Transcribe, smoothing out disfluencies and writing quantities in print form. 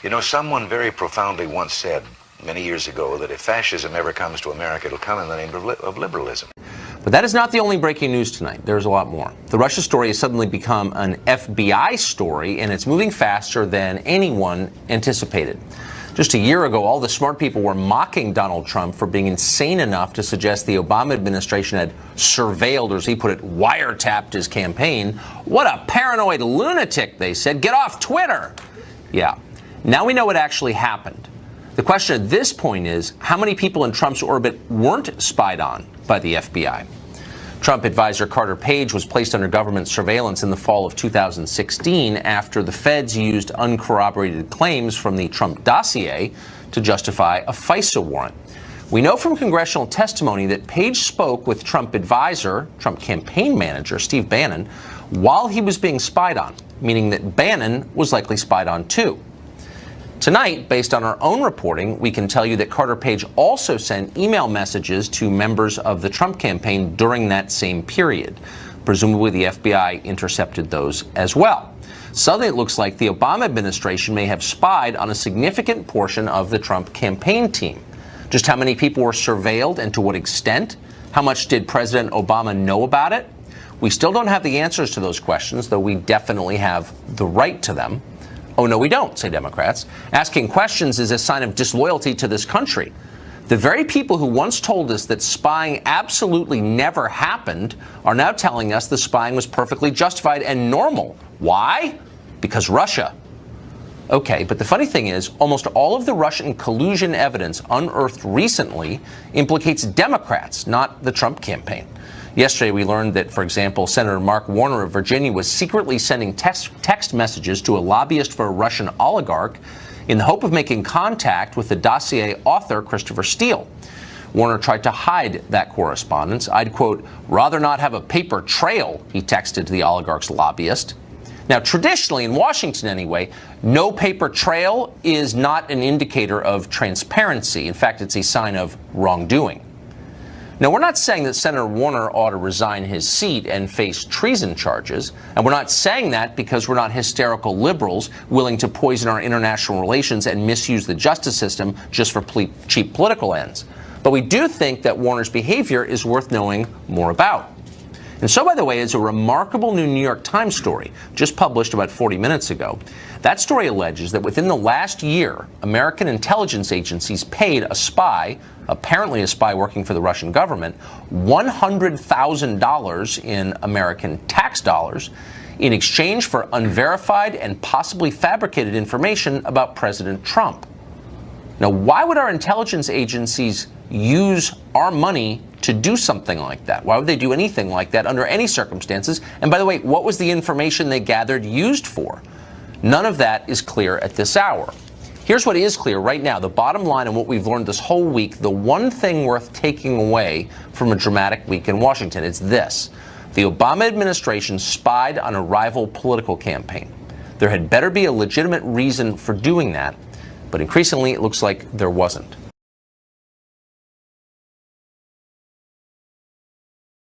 You know, someone very profoundly once said many years ago that if fascism ever comes to America, it'll come in the name of liberalism. But that is not the only breaking news tonight. There's a lot more. The Russia story has suddenly become an FBI story, and it's moving faster than anyone anticipated. Just a year ago, all the smart people were mocking Donald Trump for being insane enough to suggest the Obama administration had surveilled, or as he put it, wiretapped his campaign. What a paranoid lunatic, they said. Get off Twitter. Yeah. Now we know what actually happened. The question at this point is, how many people in Trump's orbit weren't spied on by the FBI? Trump advisor Carter Page was placed under government surveillance in the fall of 2016 after the feds used uncorroborated claims from the Trump dossier to justify a FISA warrant. We know from congressional testimony that Page spoke with Trump advisor, Trump campaign manager, Steve Bannon, while he was being spied on, meaning that Bannon was likely spied on too. Tonight, based on our own reporting, we can tell you that Carter Page also sent email messages to members of the Trump campaign during that same period. Presumably, the FBI intercepted those as well. Suddenly, it looks like the Obama administration may have spied on a significant portion of the Trump campaign team. Just how many people were surveilled and to what extent? How much did President Obama know about it? We still don't have the answers to those questions, though we definitely have the right to them. Oh, no, we don't, say Democrats. Asking questions is a sign of disloyalty to this country. The very people who once told us that spying absolutely never happened are now telling us the spying was perfectly justified and normal. Why? Because Russia. Okay, but the funny thing is, almost all of the Russian collusion evidence unearthed recently implicates Democrats, not the Trump campaign. Yesterday, we learned that, for example, Senator Mark Warner of Virginia was secretly sending text messages to a lobbyist for a Russian oligarch in the hope of making contact with the dossier author, Christopher Steele. Warner tried to hide that correspondence. I'd, quote, rather not have a paper trail, he texted to the oligarch's lobbyist. Now, traditionally, in Washington anyway, no paper trail is not an indicator of transparency. In fact, it's a sign of wrongdoing. Now, we're not saying that Senator Warner ought to resign his seat and face treason charges, and we're not saying that because we're not hysterical liberals willing to poison our international relations and misuse the justice system just for cheap political ends. But we do think that Warner's behavior is worth knowing more about. And so, by the way, is a remarkable new New York Times story, just published about 40 minutes ago. That story alleges that within the last year, American intelligence agencies paid a spy, apparently a spy working for the Russian government, $100,000 in American tax dollars in exchange for unverified and possibly fabricated information about President Trump. Now, why would our intelligence agencies use our money to do something like that? Why would they do anything like that under any circumstances? And by the way, what was the information they gathered used for? None of that is clear at this hour. Here's what is clear right now. The bottom line and what we've learned this whole week, the one thing worth taking away from a dramatic week in Washington, it's this. The Obama administration spied on a rival political campaign. There had better be a legitimate reason for doing that, but increasingly it looks like there wasn't.